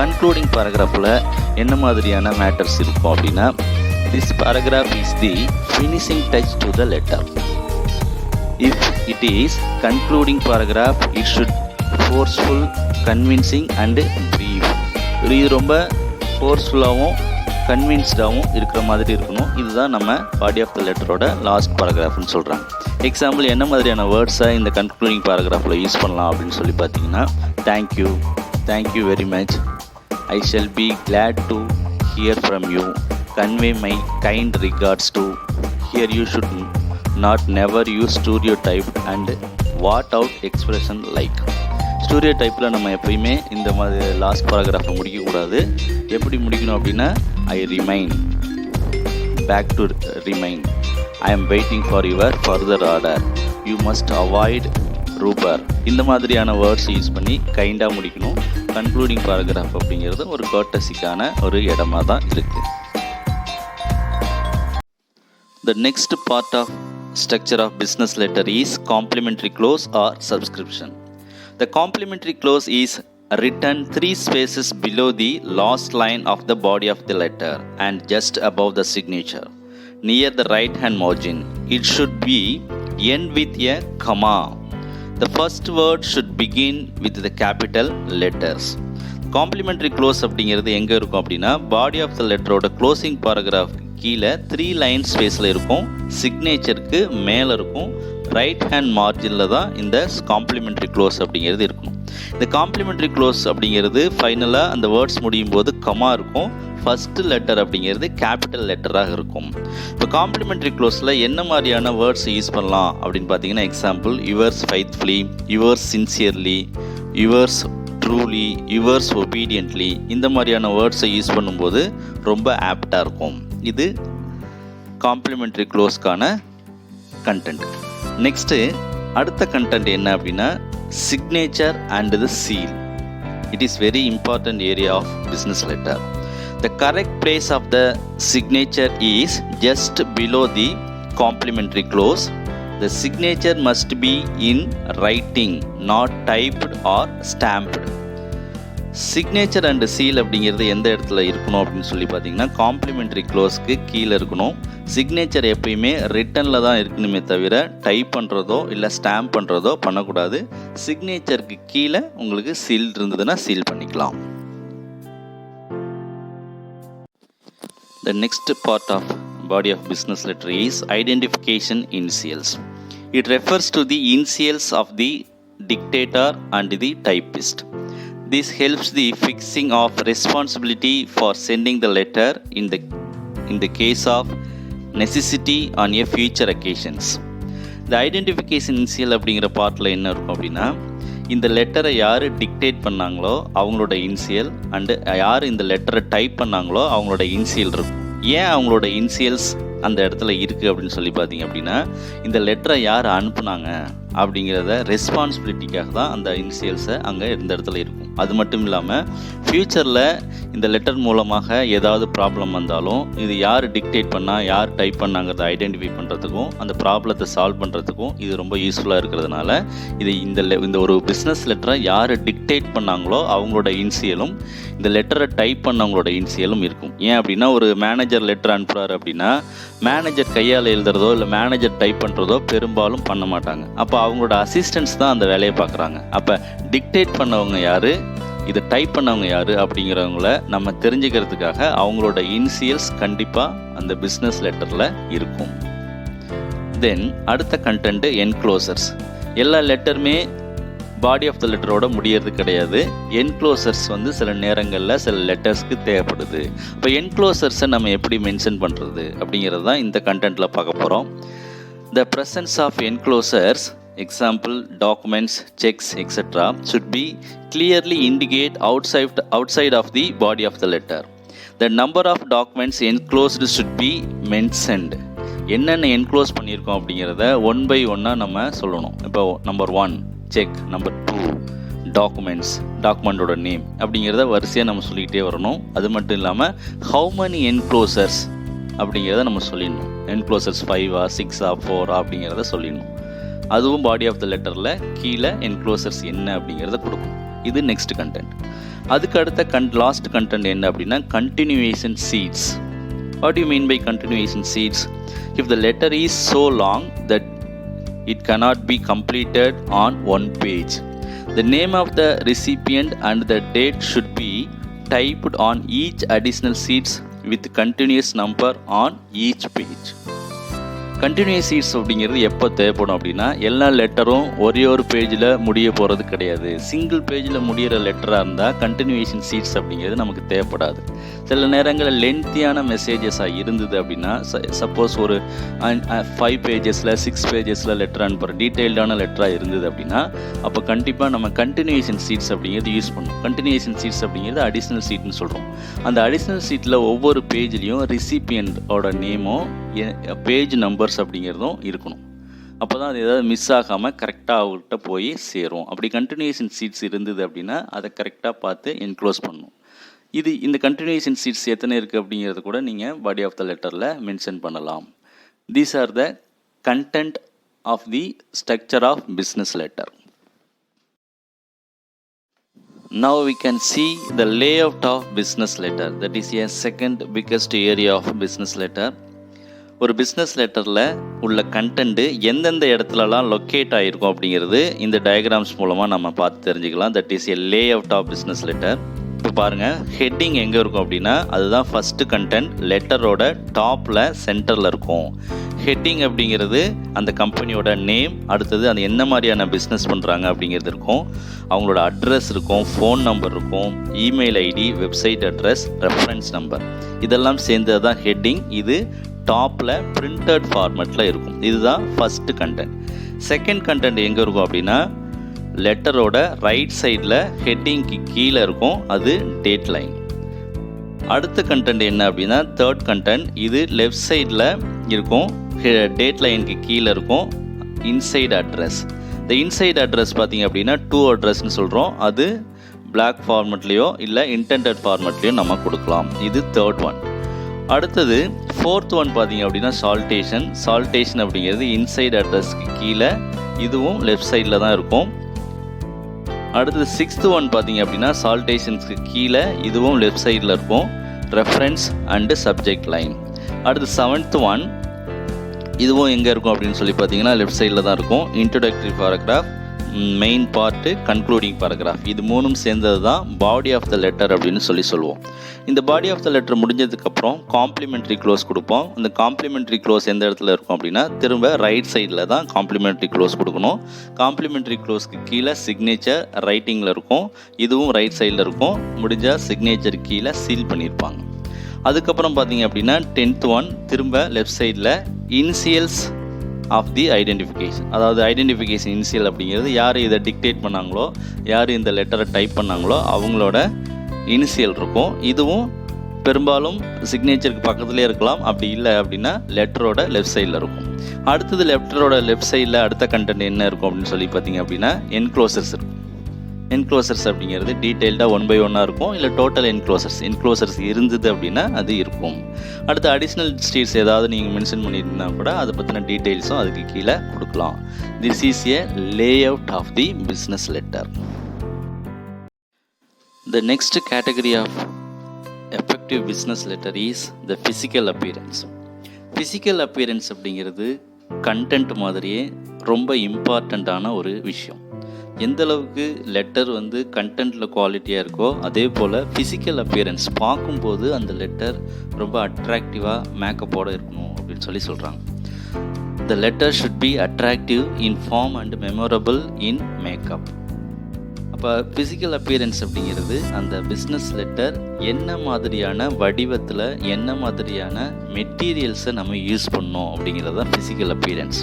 கன்க்ளூடிங் பேராகிராஃபில் என்ன மாதிரியான மேட்டர்ஸ் இருக்கும் அப்படின்னா, this paragraph is the finishing touch to the letter. If it is concluding paragraph, it should forceful, convincing and brief. இது ரொம்ப ஃபோர்ஸ்ஃபுல்லாகவும் கன்வின்ஸ்டாகவும் இருக்கிற மாதிரி இருக்கணும். இதுதான் நம்ம பாடி ஆஃப் த லெட்டரோட லாஸ்ட் பேராகிராஃப்னு சொல்கிறாங்க. எக்ஸாம்பிள் என்ன மாதிரியான வேர்ட்ஸை இந்த கன்க்ளூடிங் பேராகிராஃபில் யூஸ் பண்ணலாம் அப்படின்னு சொல்லி பார்த்தீங்கன்னா, thank you very much, I shall be glad to hear from you, convey my kind regards to, here you should not never use stereotyped and what out expression like. ஸ்டூரியோடைப்பில் நம்ம எப்பயுமே இந்த மாதிரி லாஸ்ட் பேராகிராஃபை முடிக்கக்கூடாது. எப்படி முடிக்கணும் அப்படின்னா, I remain, back to remain, I am waiting for your further order, you must avoid ரூபர், இந்த மாதிரியான வேர்ட்ஸ் யூஸ் பண்ணி கைண்டாக முடிக்கணும். கன்க்ளூடிங் பேராகிராஃப் அப்படிங்கிறது ஒரு கர்ட்டசிக்கான ஒரு இடமா தான் இருக்குது. The next part of structure of business letter is complementary clause or subscription. The complementary clause is written 3 spaces below the last line of the body of the letter and just above the signature, near the right hand margin. It should be end with a comma. The first word should begin with the capital letters. Complimentary close அப்படிங்கிறது எங்கே இருக்கும் அப்படின்னா, body of the லெட்டரோட closing paragraph கீழே 3 line ஸ்பேஸில் இருக்கும், சிக்னேச்சருக்கு மேலே இருக்கும், ரைட் ஹேண்ட் மார்ஜினில் தான் இந்த காம்ப்ளிமெண்ட்ரி க்ளோஸ் அப்படிங்கிறது இருக்கணும். இந்த காம்ப்ளிமெண்ட்ரி க்ளோஸ் அப்படிங்கிறது ஃபைனலாக அந்த வேர்ட்ஸ் முடியும் போது கமா இருக்கும். ஃபஸ்ட்டு லெட்டர் அப்படிங்கிறது கேபிட்டல் லெட்டராக இருக்கும். இப்போ காம்ப்ளிமெண்ட்ரி க்ளோஸில் என்ன மாதிரியான வேர்ட்ஸ் யூஸ் பண்ணலாம் அப்படின்னு பார்த்தீங்கன்னா, example yours faithfully, yours sincerely, yours truly, yours obediently, இந்த மாதிரியான வேர்ட்ஸை யூஸ் பண்ணும்போது ரொம்ப ஆப்டாக இருக்கும். இது காம்ப்ளிமெண்ட்ரி க்ளோஸ்க்கான கண்டென்ட். நெக்ஸ்ட்டு அடுத்த கண்டென்ட் என்ன அப்படின்னா, signature and the seal. It is very important area of business letter. The correct place of the signature is just below the complimentary close. The signature must be in writing, not typed or stamped. Signature and seal அப்படிங்கிறது எந்த இடத்துல இருக்கணும் அப்படின்னு சொல்லி பார்த்தீங்கன்னா, complimentary க்ளோஸ்க்கு கீழே இருக்கணும். Signature எப்பயுமே ரிட்டனில் தான் இருக்கணுமே தவிர டைப் பண்ணுறதோ இல்லை ஸ்டாம்ப் பண்ணுறதோ பண்ணக்கூடாது. சிக்னேச்சருக்கு கீழே உங்களுக்கு சீல் இருந்ததுன்னா சீல் பண்ணிக்கலாம். The next part of body of business letter is identification initials. It refers to the initials of the dictator and the typist. This helps the fixing of responsibility for sending the letter in the case of necessity on a future occasions. The identification initial அப்படிங்கிற பார்ட்டில் என்ன இருக்கும் அப்படின்னா, இந்த லெட்டரை யார் dictate பண்ணாங்களோ அவங்களோட இனிஷியல் அண்டு யார் இந்த லெட்டரை டைப் பண்ணாங்களோ அவங்களோட இனிஷியல் இருக்கும். ஏன் அவங்களோட இனிஷியல்ஸ் அந்த இடத்துல இருக்குது அப்படின்னு சொல்லி பார்த்தீங்க அப்படின்னா, இந்த லெட்டரை யார் அனுப்புனாங்க அப்படிங்கிறத ரெஸ்பான்சிபிலிட்டிக்காக தான் அந்த இனிஷியல்ஸை அங்கே இந்த இடத்துல இருக்கும். அது மட்டும் இல்லாமல் ஃப்யூச்சரில் இந்த லெட்டர் மூலமாக ஏதாவது ப்ராப்ளம் வந்தாலும் இது யார் டிக்டேட் பண்ணால் யார் டைப் பண்ணாங்கிறத ஐடென்டிஃபை பண்ணுறதுக்கும் அந்த ப்ராப்ளத்தை சால்வ் பண்ணுறதுக்கும் இது ரொம்ப யூஸ்ஃபுல்லாக இருக்கிறதுனால இது இந்த ஒரு பிஸ்னஸ் லெட்டரை யார் டிக்டேட் பண்ணாங்களோ அவங்களோட இனிஷியலும் இந்த லெட்டரை டைப் பண்ணவங்களோட இனிஷியலும் இருக்கும். ஏன் அப்படின்னா, ஒரு மேனேஜர் லெட்டர் அனுப்புகிறாரு அப்படின்னா மேனேஜர் கையால் எழுதுறதோ இல்லை மேனேஜர் டைப் பண்ணுறதோ பெரும்பாலும் பண்ண மாட்டாங்க. அப்போ அவங்களோட அசிஸ்டன்ஸ் தான் அந்த வேலையை பார்க்குறாங்க. அப்போ டிக்டேட் பண்ணவங்க யார், இதை டைப் பண்ணவங்க யார் அப்படிங்கிறவங்கள நம்ம தெரிஞ்சுக்கிறதுக்காக அவங்களோட இனிஷியல்ஸ் கண்டிப்பாக அந்த பிஸ்னஸ் லெட்டரில் இருக்கும். தென் அடுத்த கண்டென்ட் என்க்ளோசர்ஸ். எல்லா லெட்டருமே பாடி ஆஃப் த லெட்டரோட முடியறது கிடையாது. என்க்ளோசர்ஸ் சில நேரங்களில் சில லெட்டர்ஸ்க்கு தேவைப்படுது. இப்போ என்க்ளோசர்ஸை நம்ம எப்படி மென்ஷன் பண்ணுறது அப்படிங்கிறது தான் இந்த கண்டென்ட்டில் பார்க்க போகிறோம். The presence of enclosures example documents, checks, etc. should be clearly indicate outside of the body of the letter. The number of documents enclosed should be mentioned. என்னென்ன என்க்ளோஸ் பண்ணியிருக்கோம் அப்படிங்கிறத ஒன் பை ஒன்னாக நம்ம சொல்லணும். இப்போ நம்பர் 1 செக், நம்பர் 2 டாக்குமெண்ட்டோட நேம் அப்படிங்கிறத வரிசையாக நம்ம சொல்லிக்கிட்டே வரணும். அது மட்டும் இல்லாமல் ஹவு many என்க்ளோசர்ஸ் அப்படிங்கிறத நம்ம சொல்லிடணும். என்க்ளோசர்ஸ் 5 6 4 அப்படிங்கிறத சொல்லிடணும். அதுவும் பாடி ஆஃப் த லெட்டரில் கீழே என்க்ளோசர்ஸ் என்ன அப்படிங்கிறத கொடுக்கணும். இது நெக்ஸ்ட் கண்டென்ட். அதுக்கு அடுத்த லாஸ்ட் கண்டென்ட் என்ன அப்படின்னா continuation sheets. What you mean by continuation sheets? If the letter is so long that it cannot be completed on one page, the name of the recipient and the date should be typed on each additional sheets with continuous number on each page. Continuous sheets அப்படிங்கிறது எப்போ தேவைப்படும் அப்படின்னா எல்லா லெட்டரும் ஒரே ஒரு பேஜில் முடிய போகிறது கிடையாது. சிங்கிள் பேஜில் முடிகிற லெட்டராக இருந்தால் கண்டினியூவேஷன் சீட்ஸ் அப்படிங்கிறது நமக்கு தேவைப்படாது. சில நேரங்களில் லென்த்தியான மெசேஜஸாக இருந்தது அப்படின்னா சப்போஸ் ஒரு 5 பேஜஸில் 6 பேஜஸில் லெட்டர் அனுப்புகிற டீட்டெயில்டான லெட்டராக இருந்தது அப்படின்னா அப்போ கண்டிப்பாக நம்ம கண்டினியூவேஷன் சீட்ஸ் அப்படிங்கிறது யூஸ் பண்ணணும். கண்டினியூவேஷன் சீட்ஸ் அப்படிங்கிறது அடிஷ்னல் சீட்னு சொல்கிறோம். அந்த அடிஷ்னல் சீட்டில் ஒவ்வொரு பேஜ்லேயும் ரிசிபியண்டோட நேமும் பேஜ் நம்பர்ஸ் அப்படிங்கிறதும் இருக்கணும். அப்போ தான் அது ஏதாவது மிஸ் ஆகாமல் கரெக்டாக அவர்கிட்ட போய் சேரும். அப்படி கண்டினியூஷன் சீட்ஸ் இருந்தது அப்படின்னா அதை கரெக்டாக பார்த்து என்க்ளோஸ் பண்ணணும். இந்த கண்டினியூஷன் சீட்ஸ் எத்தனை இருக்குது அப்படிங்கிறது கூட நீங்கள் பாடி ஆஃப் த லெட்டரில் மென்ஷன் பண்ணலாம். These are the content of the structure of business letter. Now we can see the layout of business letter. That is a second biggest area of business letter. ஒரு business லெட்டரில் உள்ள content எந்தெந்த இடத்துலலாம் locate ஆகிருக்கும் அப்படிங்கிறது இந்த diagrams மூலமாக நம்ம பார்த்து தெரிஞ்சுக்கலாம். That is a layout of business letter. இப்போ பாருங்கள், ஹெட்டிங் எங்கே இருக்கும் அப்படின்னா அதுதான் ஃபஸ்ட்டு கண்டென்ட். லெட்டரோட டாப்பில் சென்டரில் இருக்கும். ஹெட்டிங் அப்படிங்கிறது அந்த கம்பெனியோட நேம், அடுத்தது அது என்ன மாதிரியான பிஸ்னஸ் பண்ணுறாங்க அப்படிங்கிறது இருக்கும், அவங்களோட அட்ரஸ் இருக்கும், ஃபோன் நம்பர் இருக்கும், email ID, website address, reference number, இதெல்லாம் சேர்ந்தது தான் ஹெட்டிங். இது டாப்பில் பிரிண்டட் ஃபார்மேட்டில் இருக்கும். இதுதான் ஃபஸ்ட்டு கண்டென்ட். செகண்ட் கண்டென்ட் எங்கே இருக்கும் அப்படின்னா லெட்டரோட ரைட் சைடில் ஹெட்டிங்க்கு கீழே இருக்கும், அது டேட் லைன். அடுத்த கண்டென்ட் என்ன அப்படின்னா தேர்ட் கண்டென்ட். இது லெஃப்ட் சைடில் இருக்கும், டேட் லைனுக்கு கீழே இருக்கும், இன்சைட் அட்ரஸ். இந்த இன்சைட் அட்ரஸ் பார்த்திங்க அப்படின்னா டூ அட்ரஸ்ன்னு சொல்கிறோம். அது பிளாக் ஃபார்மேட்லேயோ இல்லை இன்டெண்டட் ஃபார்மேட்லேயோ நம்ம கொடுக்கலாம். இது தேர்ட் ஒன். அடுத்தது ஃபோர்த் ஒன் பார்த்திங்க அப்படின்னா சால்டேஷன் அப்படிங்கிறது இன்சைட் அட்ரஸ்க்கு கீழே, இதுவும் லெஃப்ட் சைடில் தான் இருக்கும். அடுத்தது சிக்ஸ்த் ஒன் பார்த்திங்க அப்படின்னா சால்டேஷன்ஸ்க்கு கீழே, இதுவும் லெஃப்ட் சைடில் இருக்கும், ரெஃபரன்ஸ் அண்டு சப்ஜெக்ட் லைன். அடுத்து செவன்த் ஒன், இதுவும் எங்கே இருக்கும் அப்படின்னு சொல்லி பார்த்தீங்கன்னா லெஃப்ட் சைடில் தான் இருக்கும், introductory paragraph, main part, concluding paragraph. இது மூணும் சேர்ந்தது தான் பாடி ஆஃப் த லெட்டர் அப்படின்னு சொல்லுவோம். இந்த பாடி ஆஃப் த லெட்டர் முடிஞ்சதுக்கப்புறம் காம்ப்ளிமெண்ட்ரி க்ளோஸ் கொடுப்போம். இந்த காம்ப்ளிமெண்ட்ரி க்ளோஸ் எந்த இடத்துல இருக்கும் அப்படின்னா திரும்ப ரைட் சைடில் தான் காம்ப்ளிமெண்ட்ரி க்ளோஸ் கொடுக்கணும். காம்ப்ளிமெண்ட்ரி க்ளோஸ்க்கு கீழே சிக்னேச்சர் ரைட்டிங்கில் இருக்கும், இதுவும் ரைட் சைடில் இருக்கும். முடிஞ்சால் சிக்னேச்சர் கீழே சீல் பண்ணியிருப்பாங்க. அதுக்கப்புறம் பார்த்தீங்க அப்படின்னா 10th ஒன் திரும்ப லெஃப்ட் சைடில் இனிஷியல்ஸ் ஆஃப் தி ஐடென்டிஃபிகேஷன். அதாவது ஐடென்டிஃபிகேஷன் இனிஷியல் அப்படிங்கிறது யார் இதை டிக்டேட் பண்ணாங்களோ, யார் இந்த லெட்டரை டைப் பண்ணாங்களோ அவங்களோட இனிஷியல் இருக்கும். இதுவும் பெரும்பாலும் சிக்னேச்சருக்கு பக்கத்துலேயே இருக்கலாம், அப்படி இல்லை அப்படின்னா லெட்டரோட லெஃப்ட் சைடில் இருக்கும். அடுத்தது லெட்டரோட லெஃப்ட் சைடில் அடுத்த கண்டென்ட் என்ன இருக்கும் அப்படின்னு சொல்லி பார்த்தீங்க அப்படின்னா என்க்ளோசர்ஸ் இருக்கும். என்க்ளோசர்ஸ் அப்படிங்கிறது டீட்டெயில்டாக 1 by 1 இருக்கும், இல்லை டோட்டல் என்க்ளோசர்ஸ் இருந்தது அப்படின்னா அது இருக்கும். அடுத்து அடிஷ்னல் ஸ்டேட்ஸ் ஏதாவது நீங்கள் மென்ஷன் பண்ணியிருந்தா கூட அதை பற்றின டீட்டெயில்ஸும் அதுக்கு கீழே கொடுக்கலாம். This is a layout of the business letter. The next category of effective business letter is the physical appearance. Physical appearance அப்படிங்கிறது கண்டென்ட் மாதிரியே ரொம்ப இம்பார்ட்டண்ட்டான ஒரு விஷயம். எந்த அளவுக்கு லெட்டர் கண்டென்ட்டில் குவாலிட்டியாக இருக்கோ அதே போல் ஃபிசிக்கல் அப்பியரன்ஸ் பார்க்கும்போது அந்த லெட்டர் ரொம்ப அட்ராக்டிவாக மேக்கப்போடு இருக்கணும் அப்படின்னு சொல்கிறாங்க. The letter should be attractive in form and memorable in makeup. அப்போ ஃபிசிக்கல் அப்பியரன்ஸ் அப்படிங்கிறது அந்த பிஸ்னஸ் லெட்டர் என்ன மாதிரியான வடிவத்தில் என்ன மாதிரியான மெட்டீரியல்ஸை நம்ம யூஸ் பண்ணோம் அப்படிங்கிறது தான் physical appearance.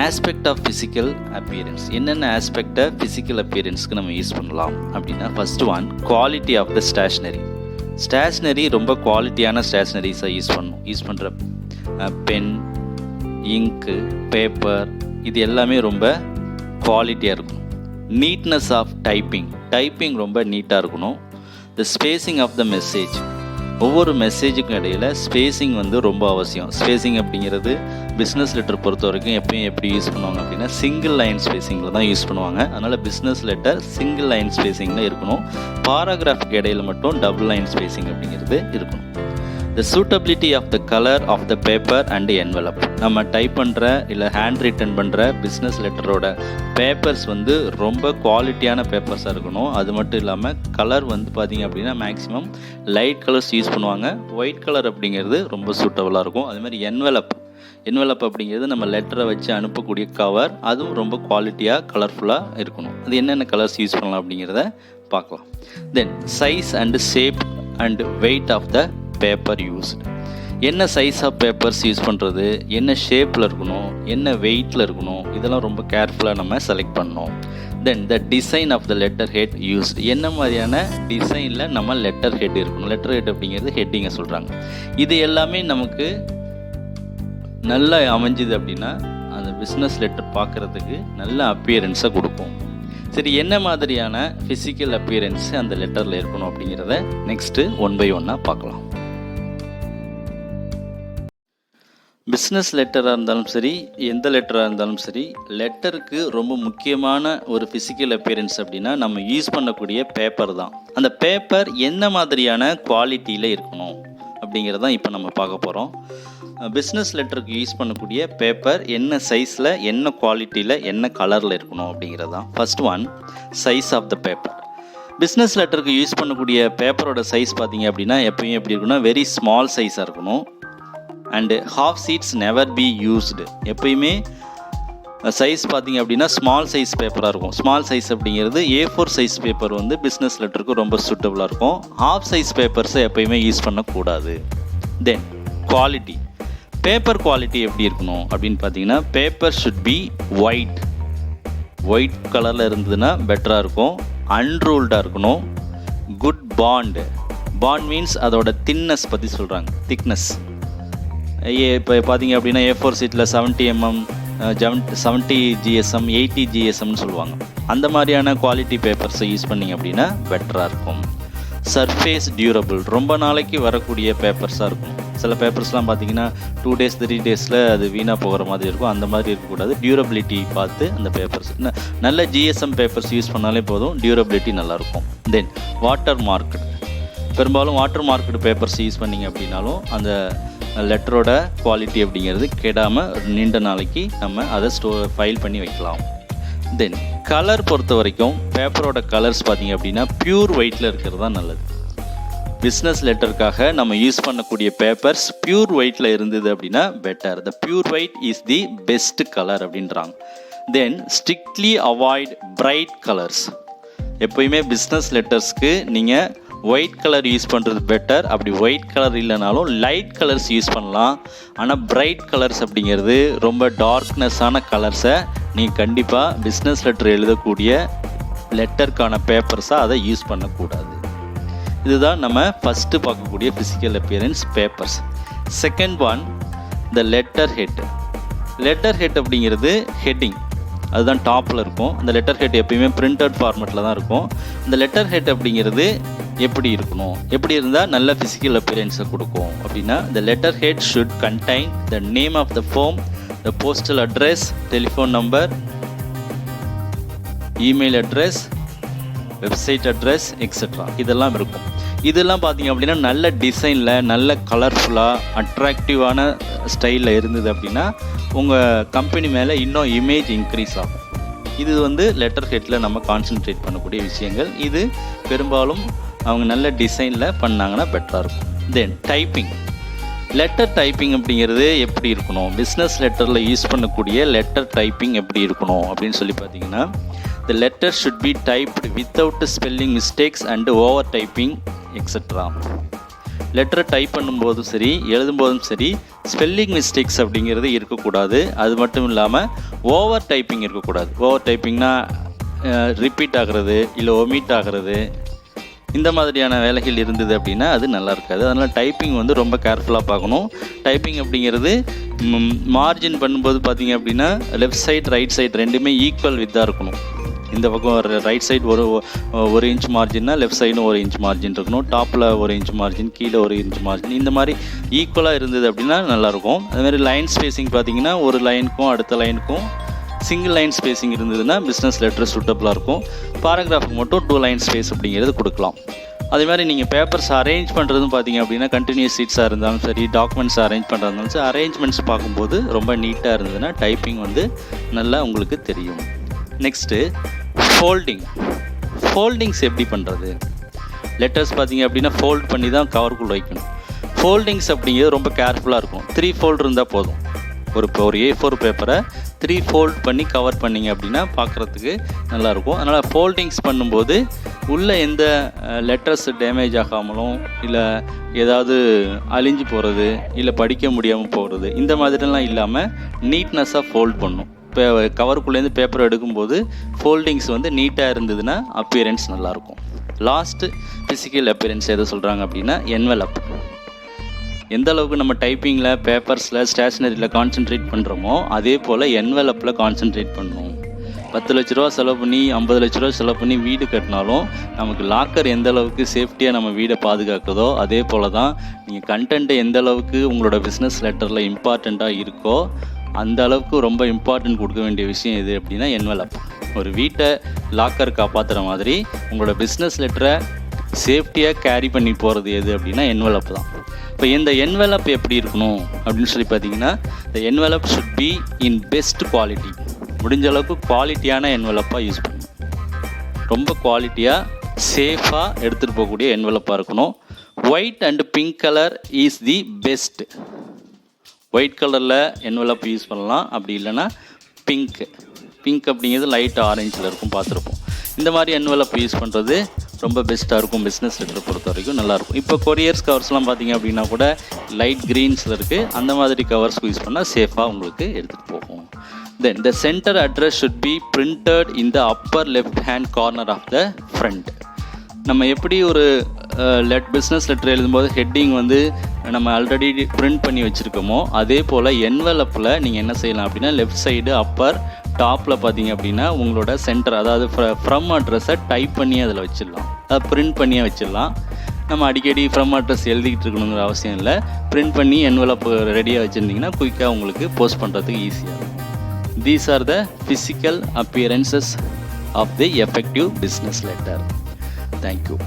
Aspect of physical appearance. என்னென்ன ஆஸ்பெக்டை ஃபிசிக்கல் அப்பியரன்ஸ்க்கு நம்ம யூஸ் பண்ணலாம் அப்படின்னா, first one quality of the stationery. Stationery ரொம்ப குவாலிட்டியான ஸ்டேஷ்னரிஸாக யூஸ் பண்ணுற பென், இங்கு, பேப்பர் இது எல்லாமே ரொம்ப குவாலிட்டியாக இருக்கணும். நீட்னஸ் ஆஃப் டைப்பிங் ரொம்ப நீட்டாக இருக்கணும். த ஸ்பேசிங் ஆஃப் த மெசேஜ், ஒவ்வொரு மெசேஜுக்கும் இடையில் ஸ்பேசிங் ரொம்ப அவசியம். ஸ்பேசிங் அப்படிங்கிறது பிஸ்னஸ் லெட்டர் பொறுத்த வரைக்கும் எப்பயும் எப்படி யூஸ் பண்ணுவாங்க அப்படின்னா சிங்கிள் லைன் ஸ்பேசிங்கில் தான் யூஸ் பண்ணுவாங்க. அதனால் பிஸ்னஸ் லெட்டர் சிங்கிள் லைன் ஸ்பேசிங்கில் இருக்கணும். பாராகிராஃப்க்கு இடையில் மட்டும் டபுள் லைன் ஸ்பேசிங் அப்படிங்கிறது இருக்கணும். The suitability of the colour of the paper and envelope. நம்ம டைப் பண்ணுற இல்லை ஹேண்ட் ரிட்டன் பண்ணுற பிஸ்னஸ் லெட்டரோட பேப்பர்ஸ் ரொம்ப குவாலிட்டியான பேப்பர்ஸாக இருக்கணும். அது மட்டும் இல்லாமல் கலர் பார்த்திங்க அப்படின்னா மேக்ஸிமம் லைட் கலர்ஸ் யூஸ் பண்ணுவாங்க. ஒயிட் கலர் அப்படிங்கிறது ரொம்ப சூட்டபுளாக இருக்கும். அதுமாதிரி என்வலப் அப்படிங்கிறது நம்ம லெட்டரை வச்சு அனுப்பக்கூடிய கவர், அதுவும் ரொம்ப குவாலிட்டியாக கலர்ஃபுல்லாக இருக்கணும். அது என்னென்ன கலர்ஸ் யூஸ் பண்ணலாம் அப்படிங்கிறத பார்க்கலாம். Then size and shape and weight of the paper used. என்ன சைஸ் ஆஃப் பேப்பர்ஸ் யூஸ் பண்ணுறது, என்ன ஷேப்பில் இருக்கணும், என்ன வெயிட்டில் இருக்கணும், இதெல்லாம் ரொம்ப கேர்ஃபுல்லாக நம்ம செலக்ட் பண்ணணும். Then the design of the letter head used. என்ன மாதிரியான டிசைனில் நம்ம லெட்டர் ஹெட் இருக்கணும். லெட்டர் ஹெட் அப்படிங்கிறது ஹெட்டிங்கை சொல்கிறாங்க. இது எல்லாமே நமக்கு நல்லா அமைஞ்சுது அப்படின்னா அந்த பிஸ்னஸ் லெட்டர் பார்க்குறதுக்கு நல்ல அப்பியரன்ஸை கொடுக்கும். சரி, என்ன மாதிரியான ஃபிசிக்கல் அப்பியரன்ஸ் அந்த லெட்டரில் இருக்கணும் அப்படிங்கிறத நெக்ஸ்ட்டு 1 by 1 பார்க்கலாம். பிஸ்னஸ் லெட்டராக இருந்தாலும் சரி, எந்த லெட்டராக இருந்தாலும் சரி, லெட்டருக்கு ரொம்ப முக்கியமான ஒரு ஃபிசிக்கல் அப்பியரன்ஸ் அப்படின்னா நம்ம யூஸ் பண்ணக்கூடிய பேப்பர் தான். அந்த பேப்பர் என்ன மாதிரியான குவாலிட்டியில் இருக்கணும் அப்படிங்கிறதான் இப்போ நம்ம பார்க்க போகிறோம். பிஸ்னஸ் லெட்டருக்கு யூஸ் பண்ணக்கூடிய பேப்பர் என்ன சைஸில், என்ன குவாலிட்டியில், என்ன கலரில் இருக்கணும் அப்படிங்கிறது தான். First one, size of the paper. Business லெட்டருக்கு யூஸ் பண்ணக்கூடிய பேப்பரோட சைஸ் பார்த்தீங்க அப்படின்னா எப்பயும் எப்படி இருக்குன்னா வெரி ஸ்மால் சைஸாக இருக்கணும். And half sheets never be used. எப்பயுமே சைஸ் பார்த்தீங்க அப்படின்னா ஸ்மால் சைஸ் பேப்பராக இருக்கும். ஸ்மால் சைஸ் அப்படிங்கிறது A4 சைஸ் பேப்பர் பிஸ்னஸ் லெட்டருக்கு ரொம்ப சூட்டபுளாக இருக்கும். ஹாஃப் சைஸ் பேப்பர்ஸை எப்பயுமே யூஸ் பண்ணக்கூடாது. தென் குவாலிட்டி, பேப்பர் குவாலிட்டி எப்படி இருக்கணும் அப்படின்னு பார்த்தீங்கன்னா பேப்பர் ஷுட் பி ஒயிட் கலரில் இருந்ததுன்னா பெட்டராக இருக்கும். அன்ரூல்டாக இருக்கணும். குட் பாண்ட் மீன்ஸ் அதோட திக்னஸ் பற்றி சொல்கிறாங்க. திக்னஸ் இப்போ பார்த்தீங்க அப்படின்னா A4 சீட்டில் 70 mm 70 GSM 80 GSMனு சொல்லுவாங்க. அந்த மாதிரியான குவாலிட்டி பேப்பர்ஸை யூஸ் பண்ணிங்க அப்படின்னா பெட்டராக இருக்கும். சர்ஃபேஸ் டியூரபிள், ரொம்ப நாளைக்கு வரக்கூடிய பேப்பர்ஸாக இருக்கும். சில பேப்பர்ஸ்லாம் பார்த்தீங்கன்னா 2 days 3 days அது வீணாக போகிற மாதிரி இருக்கும். அந்த மாதிரி இருக்கக்கூடாது. டியூரபிலிட்டி பார்த்து அந்த பேப்பர்ஸ் நல்ல GSM பேப்பர்ஸ் யூஸ் பண்ணாலே போதும், டியூரபிலிட்டி நல்லாயிருக்கும். தென் வாட்டர் மார்க்டு, பெரும்பாலும் வாட்டர் மார்க்டு பேப்பர்ஸ் யூஸ் பண்ணிங்க அப்படின்னாலும் அந்த லெட்டரோட குவாலிட்டி அப்படிங்கிறது கெடாமல் நீண்ட நாளைக்கு நம்ம அதை ஃபைல் பண்ணி வைக்கலாம். தென் கலர் பொறுத்த வரைக்கும் பேப்பரோட கலர்ஸ் பார்த்தீங்க அப்படின்னா பியூர் ஒயிட்டில் இருக்கிறது தான் நல்லது. பிஸ்னஸ் லெட்டருக்காக நம்ம யூஸ் பண்ணக்கூடிய பேப்பர்ஸ் பியூர் ஒயிட்டில் இருந்தது அப்படின்னா better. The pure white is the best colour அப்படின்றாங்க. தென் ஸ்ட்ரிக்ட்லி அவாய்ட் பிரைட் கலர்ஸ். எப்போயுமே பிஸ்னஸ் லெட்டர்ஸ்க்கு நீங்கள் ஒயிட் கலர் யூஸ் பண்ணுறது பெட்டர். அப்படி ஒயிட் கலர் இல்லைனாலும் லைட் கலர்ஸ் யூஸ் பண்ணலாம். ஆனால் பிரைட் கலர்ஸ் அப்படிங்கிறது ரொம்ப டார்க்னஸான கலர்ஸை நீங்கள் கண்டிப்பாக பிஸ்னஸ் லெட்டர் எழுதக்கூடிய லெட்டருக்கான பேப்பர்ஸாக அதை யூஸ் பண்ணக்கூடாது. இதுதான் நம்ம ஃபஸ்ட்டு பார்க்கக்கூடிய physical appearance papers. Second one, த லெட்டர் ஹெட் அப்படிங்கிறது ஹெட்டிங், அதுதான் டாப்பில் இருக்கும். அந்த லெட்டர் ஹெட் எப்பயுமே பிரிண்டட் ஃபார்மெட்டில் தான் இருக்கும். அந்த லெட்டர் ஹெட் அப்படிங்கிறது எப்படி இருக்கணும், எப்படி இருந்தால் நல்ல ஃபிசிக்கல் அப்பியரன்ஸை கொடுக்கும் அப்படின்னா the letter head should contain the name of the firm, the postal address, telephone number, email address, website address etcetera இதெல்லாம் இருக்கும். இதெல்லாம் பார்த்தீங்க அப்படின்னா நல்ல டிசைனில் நல்ல கலர்ஃபுல்லாக அட்ராக்டிவான ஸ்டைலில் இருந்தது அப்படின்னா உங்கள் கம்பெனி மேலே இன்னும் இமேஜ் இன்க்ரீஸ் ஆகும். இது லெட்டர் ஹெட்டில் நம்ம கான்சென்ட்ரேட் பண்ணக்கூடிய விஷயங்கள். இது பெரும்பாலும் அவங்க நல்ல டிசைனில் பண்ணாங்கன்னா பெட்டராக இருக்கும். தென் டைப்பிங், லெட்டர் டைப்பிங் அப்படிங்கிறது எப்படி இருக்கணும், பிஸ்னஸ் லெட்டரில் யூஸ் பண்ணக்கூடிய லெட்டர் டைப்பிங் எப்படி இருக்கணும் அப்படின்னு சொல்லி பார்த்தீங்கன்னா the letter should be typed without spelling mistakes and over typing etc. லெட்டரை டைப் பண்ணும்போதும் சரி எழுதும்போதும் சரி ஸ்பெல்லிங் மிஸ்டேக்ஸ் அப்படிங்கிறது இருக்கக்கூடாது. அது மட்டும் இல்லாமல் ஓவர் டைப்பிங் இருக்கக்கூடாது. ஓவர் டைப்பிங்னா ரிப்பீட் ஆகிறது இல்லை ஒமிட் ஆகிறது, இந்த மாதிரியான வேலைகள் இருந்தது அப்படின்னா அது நல்லா இருக்காது. அதனால் டைப்பிங் வந்து ரொம்ப கேர்ஃபுல்லாக பார்க்கணும். டைப்பிங் அப்படிங்கிறது மார்ஜின் பண்ணும்போது பார்த்திங்க அப்படின்னா லெஃப்ட் சைடு ரைட் சைடு ரெண்டுமே ஈக்குவல் வித்தாக இருக்கணும். இந்த பக்கம் ரைட் சைடு ஒரு இன்ச் மார்ஜின்னா லெஃப்ட் சைடும் 1 இன்ச் மார்ஜின் இருக்கணும். டாப்பில் 1 இன்ச் மார்ஜின், கீழே 1 இன்ச் மார்ஜின், இந்த மாதிரி ஈக்குவலாக இருந்தது அப்படின்னா நல்லாயிருக்கும். அதுமாதிரி லைன் ஸ்பேசிங் பார்த்திங்கன்னா ஒரு லைனுக்கும் அடுத்த லைனுக்கும் சிங்கிள் லைன் ஸ்பேசிங் இருந்ததுன்னா பிஸ்னஸ் லெட்டர் சூட்டபுளாக இருக்கும். பாராகிராஃபுக்கு மட்டும் 2 லைன் ஸ்பேஸ் அப்படிங்கிறது கொடுக்கலாம். அதே மாதிரி நீங்கள் பேப்பர்ஸ் அரேஞ்ச் பண்ணுறதும் பார்த்தீங்க அப்படின்னா கண்டினியூஸ் சீட்ஸாக இருந்தாலும் சரி, டாக்குமெண்ட்ஸ் அரேஞ்ச் பண்ணுறதா இருந்தாலும் சரி, அரேஞ்ச்மெண்ட்ஸ் பார்க்கும்போது ரொம்ப நீட்டாக இருந்ததுன்னா டைப்பிங் வந்து நல்லா உங்களுக்கு தெரியும். நெக்ஸ்ட்டு ஃபோல்டிங்ஸ் எப்படி பண்ணுறது? லெட்டர்ஸ் பார்த்தீங்க அப்படின்னா ஃபோல்ட் பண்ணி தான் கவருக்குள்ளே வைக்கணும். ஃபோல்டிங்ஸ் அப்படிங்கிறது ரொம்ப கேர்ஃபுல்லாக இருக்கும். 3 ஃபோல்டு இருந்தால் போதும். ஒரு A4 பேப்பரை 3 ஃபோல்ட் பண்ணி கவர் பண்ணிங்க அப்படின்னா பார்க்குறதுக்கு நல்லாயிருக்கும். அதனால் ஃபோல்டிங்ஸ் பண்ணும்போது உள்ளே எந்த லெட்டர்ஸ் டேமேஜ் ஆகாமலும் இல்லை ஏதாவது அழிஞ்சு போகிறது இல்லை படிக்க முடியாமல் போகிறது இந்த மாதிரிலாம் இல்லாமல் நீட்னஸாக ஃபோல்ட் பண்ணும். இப்போ கவருக்குள்ளேருந்து பேப்பர் எடுக்கும்போது ஃபோல்டிங்ஸ் வந்து நீட்டாக இருந்ததுன்னா அப்பியரன்ஸ் நல்லாயிருக்கும். லாஸ்ட்டு ஃபிசிக்கல் அப்பியரன்ஸ் எதை சொல்கிறாங்க அப்படின்னா என்வெலப். எந்த அளவுக்கு நம்ம டைப்பிங்கில், பேப்பர்ஸில், ஸ்டேஷ்னரியில் கான்சென்ட்ரேட் பண்ணுறோமோ அதே போல் என்வெலப்பில் கான்சென்ட்ரேட் பண்ணணும். 10 லட்ச ரூபா செலவு பண்ணி 50 லட்ச ரூபா செலவு பண்ணி வீடு கட்டினாலும் நமக்கு லாக்கர் எந்த அளவுக்கு சேஃப்டியாக நம்ம வீடை பாதுகாக்குதோ அதே போல் தான் நீங்கள் கண்டென்ட்டை எந்த அளவுக்கு உங்களோட பிஸ்னஸ் லெட்டரில் இம்பார்ட்டண்ட்டாக இருக்கோ அந்த அளவுக்கு ரொம்ப இம்பார்ட்டன்ட் கொடுக்க வேண்டிய விஷயம் எது அப்படின்னா என்வெலப். ஒரு வீட்டை லாக்கர் காப்பாற்றுற மாதிரி உங்களோட பிஸ்னஸ் லெட்டரை சேஃப்டியாக கேரி பண்ணி போகிறது எது அப்படின்னா என்வெலப் தான். இப்போ இந்த என்வெலப் எப்படி இருக்கணும் அப்படின்னு சொல்லி பார்த்தீங்கன்னா, இந்த envelope should be in best quality. முடிஞ்ச அளவுக்கு குவாலிட்டியான என்வெலப்பாக யூஸ் பண்ணணும். ரொம்ப குவாலிட்டியாக சேஃபாக எடுத்துகிட்டு போகக்கூடிய என்வெலப்பாக இருக்கணும். White and pink colour is the best. White கலரில் என்வெலப் யூஸ் பண்ணலாம். அப்படி இல்லைன்னா பிங்க் அப்படிங்கிறது லைட் ஆரஞ்சில் இருக்கும், பார்த்துருப்போம். இந்த மாதிரி என்வெலப் யூஸ் பண்ணுறது ரொம்ப பெஸ்ட்டாக இருக்கும். பிஸ்னஸ் லெட்டரை பொறுத்த வரைக்கும் நல்லாயிருக்கும். இப்போ கொரியர்ஸ் கவர்ஸ்லாம் பார்த்தீங்க அப்படின்னா கூட லைட் க்ரீன்ஸில் இருக்குது. அந்த மாதிரி கவர்ஸ் யூஸ் பண்ணால் சேஃபாக உங்களுக்கு எடுத்துகிட்டு போகும். Then the centre address should be printed in the upper left hand corner of the front. நம்ம எப்படி ஒரு பிஸ்னஸ் லெட்டர் எழுதும்போது ஹெட்டிங் வந்து நம்ம ஆல்ரெடி பிரிண்ட் பண்ணி வச்சுருக்கோமோ அதே போல் என்வெலப்பில் நீங்கள் என்ன செய்யலாம் அப்படின்னா லெஃப்ட் சைடு அப்பர் டாப்பில் பார்த்தீங்க அப்படின்னா உங்களோட சென்டர், அதாவது ஃப்ரம் அட்ரஸை டைப் பண்ணி அதில் வச்சிடலாம். அதை பிரிண்ட் பண்ணியே வச்சிடலாம். நம்ம அடிக்கடி ஃப்ரம் அட்ரஸ் எழுதிக்கிட்டு இருக்கணுங்கிற அவசியம் இல்லை. பிரிண்ட் பண்ணி என்வெலப் ரெடியாக வச்சுருந்தீங்கன்னா குயிக்காக உங்களுக்கு போஸ்ட் பண்ணுறதுக்கு ஈஸியாக. These are the physical appearances of the effective business letter. Thank you.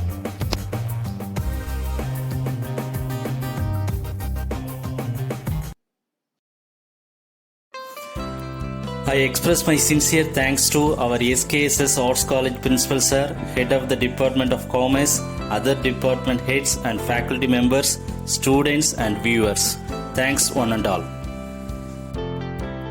I express my sincere thanks to our SKSS Arts College Principal Sir, Head of the Department of Commerce, other department heads and faculty members, students and viewers. Thanks one and all.